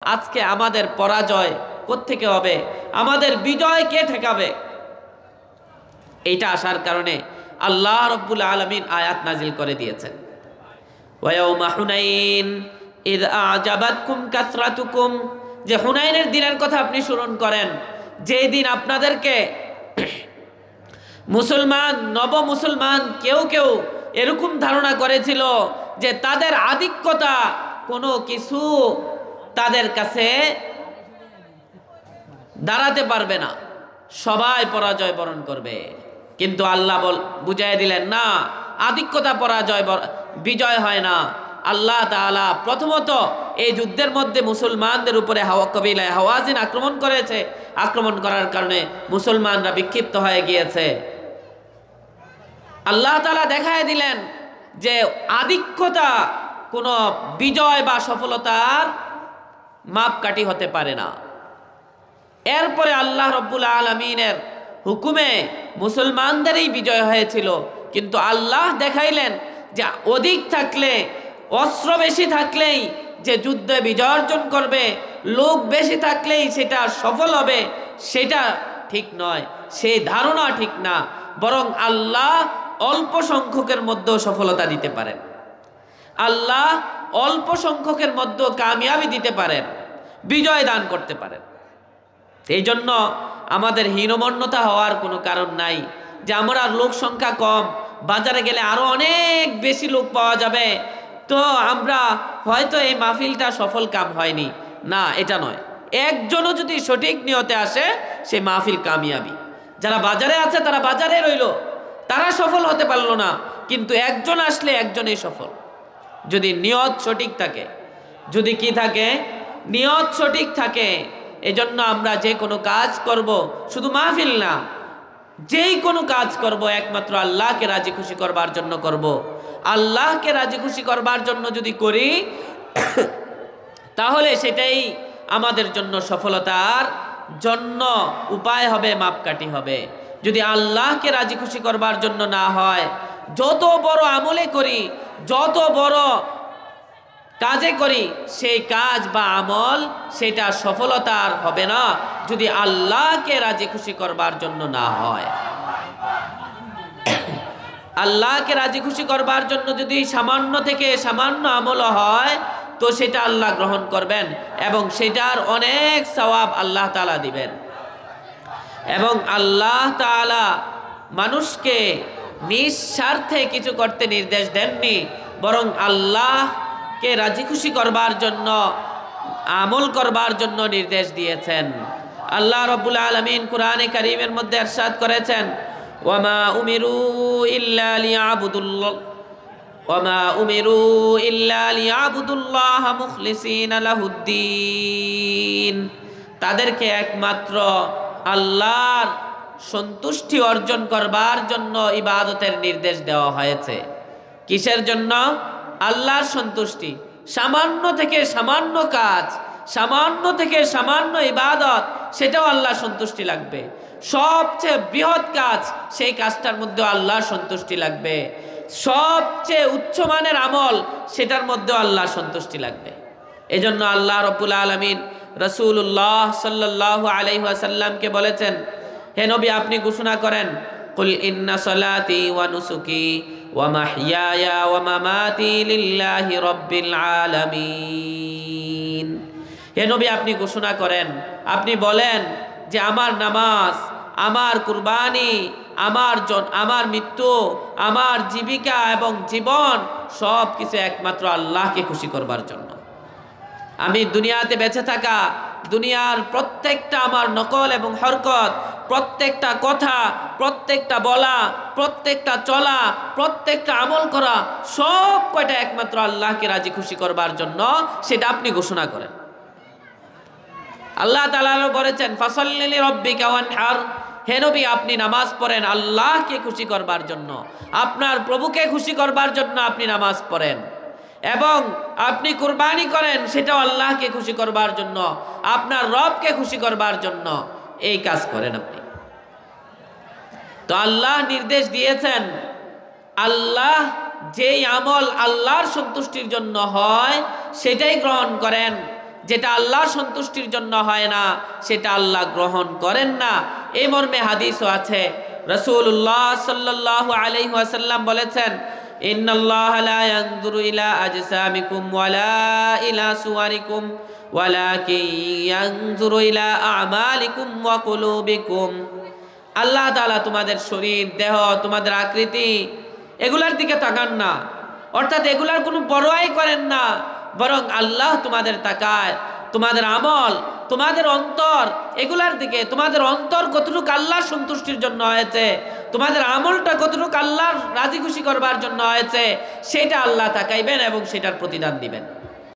আজকে আমাদের পরাজয় কোত্থেকে হবে, আমাদের বিজয় কে ঠেকাবে? এইটা আসার কারণে আল্লাহ রাব্বুল আলামিন আয়াত নাজিল করে দিয়েছেন। ওয়ায়াউমা হুনাইন ইয আ'জাবাতকুম কাসরাতুকুম, যে হুনাইনের দিনের কথা আপনি স্মরণ করেন, যেই দিন আপনাদেরকে মুসলমান নব মুসলমান কেউ কেউ এরকম ধারণা করেছিল যে তাদের আধিক্যতা কোনো কিছু তাদের কাছে দাঁড়াতে পারবে না, সবাই পরাজয় বরণ করবে। কিন্তু আল্লাহ বুঝাই দিলেন, না, আধিক্যতা পরাজয় বিজয় হয় না। আল্লাহ তাআলা প্রথমত এই যুদ্ধের মধ্যে মুসলমানদের উপরে কবিলায় হাওয়াজিন আক্রমণ করেছে। আক্রমণ করার কারণে মুসলমানরা বিক্ষিপ্ত হয়ে গিয়েছে। আল্লাহ তাআলা দেখায় দিলেন যে আধিক্যতা কোনো বিজয় বা সফলতার মাপকাঠি হতে পারে না। এরপরে আল্লাহ রাব্বুল আলামিনের হুকুমে মুসলমানদেরই বিজয় হয়েছিল, কিন্তু আল্লাহ দেখাইলেন যে অধিক থাকলে, অস্ত্র বেশি থাকলেই যে যুদ্ধে বিজয় অর্জন করবে, লোক বেশি থাকলেই সেটা সফল হবে, সেটা ঠিক নয়, সেই ধারণা ঠিক না। বরং আল্লাহ অল্প সংখ্যকের মধ্যেও সফলতা দিতে পারেন, আল্লাহ অল্প সংখ্যকের মধ্যেও কামিয়াবি দিতে পারেন, বিজয় দান করতে পারেন। এই জন্য আমাদের হীনমন্যতা হওয়ার কোনো কারণ নাই যে আমরা লোক সংখ্যা কম, বাজারে গেলে আরো অনেক বেশি লোক পাওয়া যাবে, তো আমরা হয়তো এই মাহফিলটা সফল কাম হয়নি। না, এটা নয়। একজনও যদি সঠিক নিয়তে আসে, সে মাহফিল কামিয়াবি। যারা বাজারে আছে তারা বাজারে রইল, তারা সফল হতে পারলো না, কিন্তু একজন আসলে একজনই সফল, যদি নিয়ত সঠিক থাকে। যদি কি থাকে? নিয়ত সঠিক থাকে। এজন্য আমরা যে কোনো কাজ করব, শুধু মাহফিল না, যেই কোনো কাজ করব একমাত্র আল্লাহকে রাজি খুশি করবার জন্য করব। আল্লাহকে রাজি খুশি করবার জন্য যদি করি, তাহলে সেটাই আমাদের জন্য সফলতার জন্য উপায় হবে, মাপকাঠি হবে। যদি আল্লাহকে রাজি খুশি করবার জন্য না হয়, যত বড় আমলে করি, যত বড় কাজে করি, সেই কাজ বা আমল সেটা সফলতার হবে না যদি আল্লাহকে রাজি খুশি করবার জন্য না হয়। আল্লাহকে রাজি খুশি করবার জন্য যদি সামান্য থেকে সামান্য আমল হয়, তো সেটা আল্লাহ গ্রহণ করবেন এবং সেটার অনেক সওয়াব আল্লাহ তাআলা দিবেন। এবং আল্লাহ তাআলা মানুষকে নিঃস্বার্থে কিছু করতে নির্দেশ দেননি, বরং আল্লাহকে রাজি খুশি করবার জন্য, আমল করবার জন্য নির্দেশ দিয়েছেন। আল্লাহ রাব্বুল আলামিন কোরআনে কারীমের মধ্যে ইরশাদ করেছেন, ওয়ামা উমিরু ইল্লা লিয়াবুদুল্লাহ মুখলিসিনা লাহুদ্দিন। তাদেরকে একমাত্র আল্লাহর সন্তুষ্টি অর্জন করবার জন্য ইবাদতের নির্দেশ দেওয়া হয়েছে। কিসের জন্য? আল্লাহর সন্তুষ্টি। সামান্য থেকে সামান্য কাজ, সামান্য থেকে সামান্য ইবাদত, সেটাও আল্লাহর সন্তুষ্টি লাগবে। সবচেয়ে বৃহৎ কাজ, সেই কাজটার মধ্যে আল্লাহর সন্তুষ্টি লাগবে। সবচেয়ে উচ্চমানের আমল, সেটার মধ্যেও আল্লাহর সন্তুষ্টি লাগবে। এজন্য আল্লাহ রাব্বুল আলামিন রাসূলুল্লাহ সাল্লাল্লাহু আলাইহি ওয়াসাল্লামকে বলেছেন, হে নবী, আপনি ঘোষণা করেন, কুল ইন্না সালাতি ওয়া নুসুকি ওয়া মাহইয়ায়া ওয়া মামাতি লিল্লাহি রাব্বিল আলামিন। হে নবী, আপনি ঘোষণা করেন, আপনি বলেন যে আমার নামাজ, আমার কুরবানি, আমার মৃত্যু, আমার জীবিকা এবং জীবন সব কিছু একমাত্র আল্লাহকে খুশি করবার জন্য। আমি দুনিয়াতে বেঁচে থাকা, দুনিয়ার প্রত্যেকটা আমার নকল এবং হরকত, প্রত্যেকটা কথা, প্রত্যেকটা বলা, প্রত্যেকটা চলা, প্রত্যেকটা আমল করা, সব কয়টা একমাত্র আল্লাহকে রাজি খুশি করবার জন্য, সেটা আপনি ঘোষণা করেন। আল্লাহ তাআলা বলেছেন, ফাসাল্লি লিরাব্বিকা ওয়ানহার। হে নবী, আপনি নামাজ পড়েন আল্লাহকে খুশি করবার জন্য, আপনার প্রভুকে খুশি করবার জন্য আপনি নামাজ পড়েন। এবং আপনি কুরবানি করেন, সেটাও আল্লাহকে খুশি করবার জন্য, আপনার রবকে খুশি করবার জন্য এই কাজ করেন আপনি। তো আল্লাহ নির্দেশ দিয়েছেন, আল্লাহ যেই আমল আল্লাহর সন্তুষ্টির জন্য হয় সেটাই গ্রহণ করেন, যেটা আল্লাহর সন্তুষ্টির জন্য হয় না সেটা আল্লাহ গ্রহণ করেন না। এই মর্মে হাদিসও আছে। রাসূলুল্লাহ সাল্লাল্লাহু আলাইহি ওয়াসাল্লাম বলেছেন, ইন্নাল্লাহা লা ইয়ানজুরু ইলা আজসামিকুম ওয়ালা ইলা সুওয়ারিকুম ওয়ালাকিন ইয়ানজুরু ইলা আমালিকুম ওয়া কুলুবিকুম। আল্লাহ তাআলা তোমাদের শরীর, দেহ, তোমাদের আকৃতি এগুলার দিকে তাকান না, অর্থাৎ এগুলার কোনো বড়াই করেন না, বরং আল্লাহ তোমাদের তাকায় তোমাদের আমল, তোমাদের অন্তর, এগুলার দিকে। তোমাদের অন্তর কতটুকু আল্লাহর সন্তুষ্টির জন্য হয়েছে, তোমাদের আমলটা কতটুকু আল্লাহর রাজি খুশি করবার জন্য হয়েছে, সেটা আল্লাহ তাকাইবেন এবং সেটার প্রতিদান দিবেন।